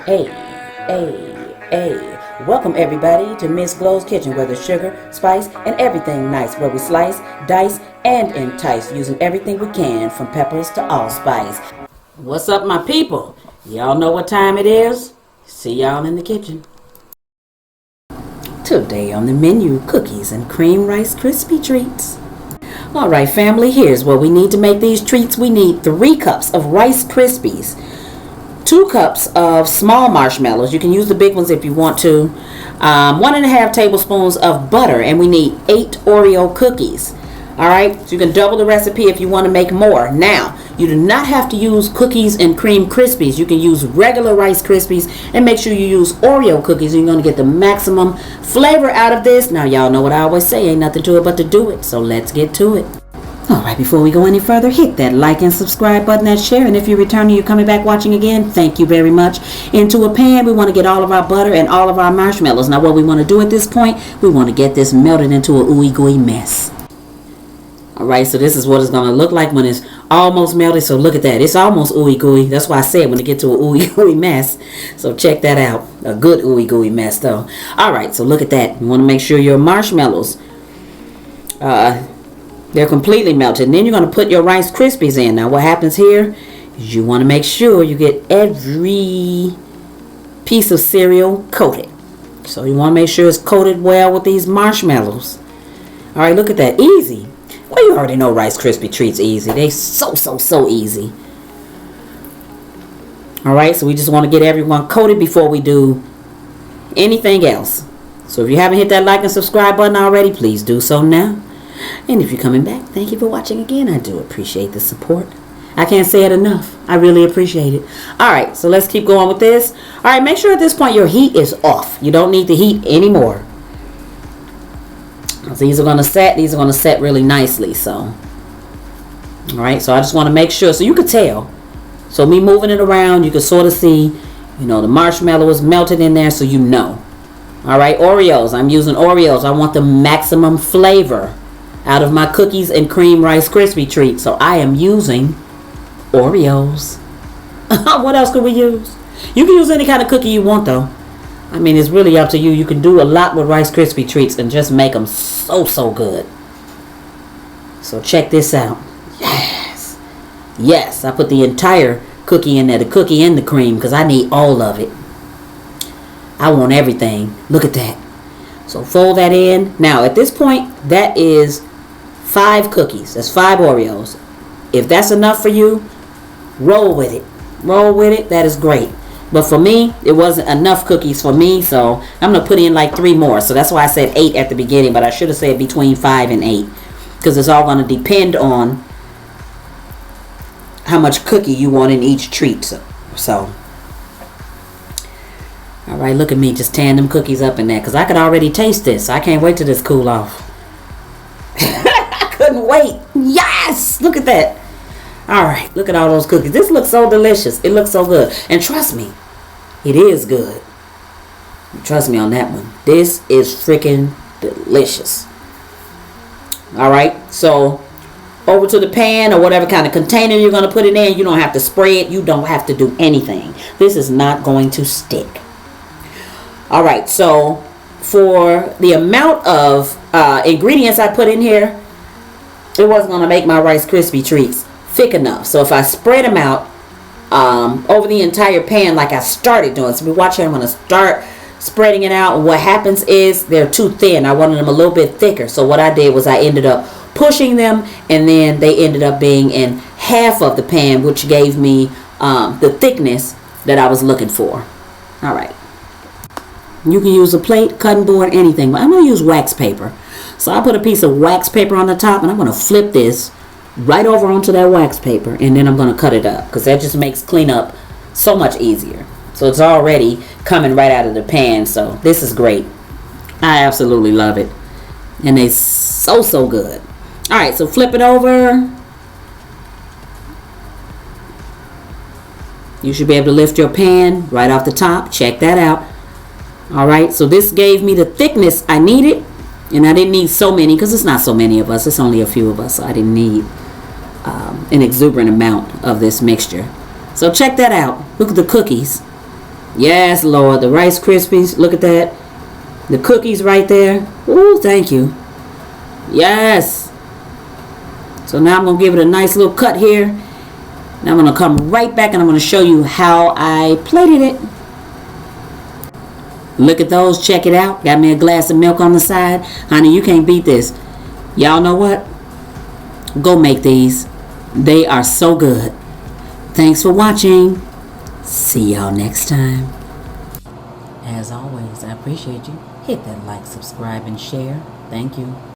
Hey, hey. Welcome everybody to Miss Glow's Kitchen, where there's sugar, spice, and everything nice, where we slice, dice, and entice, using everything we can, from peppers to allspice. What's up, my people? Y'all know what time it is? See y'all in the kitchen. Today on the menu, cookies and cream Rice Krispie treats. Alright family, here's what we need to make these treats. We need 3 cups of Rice Krispies, 2 cups of small marshmallows. You can use the big ones if you want to. 1.5 tablespoons of butter, and we need 8 Oreo cookies. Alright, so you can double the recipe if you want to make more. Now, you do not have to use cookies and cream Krispies. You can use regular Rice Krispies, and make sure you use Oreo cookies. You're going to get the maximum flavor out of this. Now, y'all know what I always say, ain't nothing to it but to do it. So let's get to it. Alright, before we go any further, hit that like and subscribe button, that share, and if you're returning, you're coming back watching again, thank you very much. Into a pan, we want to get all of our butter and all of our marshmallows. Now what we want to do at this point, we want to get this melted into a ooey gooey mess. Alright, so this is what it's going to look like when it's almost melted. So look at that, it's almost ooey gooey. That's why I said when it get to a ooey gooey mess. So check that out, a good ooey gooey mess though. Alright, so look at that. You want to make sure your marshmallows they're completely melted. And then you're going to put your Rice Krispies in. Now what happens here is you want to make sure you get every piece of cereal coated. So you want to make sure it's coated well with these marshmallows. Alright, look at that. Easy. Well, you already know Rice Krispie treats easy. They so easy. Alright, so we just want to get everyone coated before we do anything else. So if you haven't hit that like and subscribe button already, please do so now. And if you're coming back, thank you for watching again. I do appreciate the support. I can't say it enough. I really appreciate it. Alright, so let's keep going with this. Alright, make sure at this point your heat is off. You don't need the heat anymore. So these are going to set. These are going to set really nicely. So, alright, so I just want to make sure. So you could tell. So me moving it around, you can sort of see, you know, the marshmallow is melted in there, so you know. Alright, Oreos. I'm using Oreos. I want the maximum flavor out of my cookies and cream Rice Krispie treats. So I am using Oreos. What else could we use? You can use any kind of cookie you want though. I mean, it's really up to you. You can do a lot with Rice Krispie treats and just make them so good. So check this out. Yes, I put the entire cookie in there, the cookie and the cream, because I need all of it. I want everything. Look at that. So fold that in. Now at this point, that is 5 cookies. That's 5 Oreos. If that's enough for you, roll with it. Roll with it. That is great. But for me, it wasn't enough cookies for me, so I'm going to put in like 3 more. So that's why I said 8 at the beginning, but I should have said between 5 and 8, because it's all going to depend on how much cookie you want in each treat. So alright, look at me just tearing them cookies up in there, because I could already taste this. I can't wait till this cool off. I couldn't wait. Yes! Look at that. Alright, look at all those cookies. This looks so delicious. It looks so good. And trust me, it is good. Trust me on that one. This is freaking delicious. Alright, so over to the pan or whatever kind of container you're going to put it in. You don't have to spray it. You don't have to do anything. This is not going to stick. Alright, so for the amount of ingredients I put in here, it wasn't going to make my Rice Krispie treats thick enough. So if I spread them out over the entire pan like I started doing. So watch here, I'm going to start spreading it out. And what happens is they're too thin. I wanted them a little bit thicker. So what I did was I ended up pushing them, and then they ended up being in half of the pan, which gave me the thickness that I was looking for. Alright. You can use a plate, cutting board, anything. But I'm going to use wax paper. So I put a piece of wax paper on the top, and I'm going to flip this right over onto that wax paper, and then I'm going to cut it up, because that just makes cleanup so much easier. So it's already coming right out of the pan. So this is great. I absolutely love it. And they're so good. Alright, so flip it over. You should be able to lift your pan right off the top. Check that out. Alright, so this gave me the thickness I needed. And I didn't need so many, because it's not so many of us. It's only a few of us. So I didn't need an exuberant amount of this mixture. So check that out. Look at the cookies. Yes, Lord. The Rice Krispies. Look at that. The cookies right there. Ooh, thank you. Yes. So now I'm going to give it a nice little cut here. Now I'm going to come right back and I'm going to show you how I plated it. Look at those. Check it out. Got me a glass of milk on the side. Honey, you can't beat this. Y'all know what? Go make these. They are so good. Thanks for watching. See y'all next time. As always, I appreciate you. Hit that like, subscribe, and share. Thank you.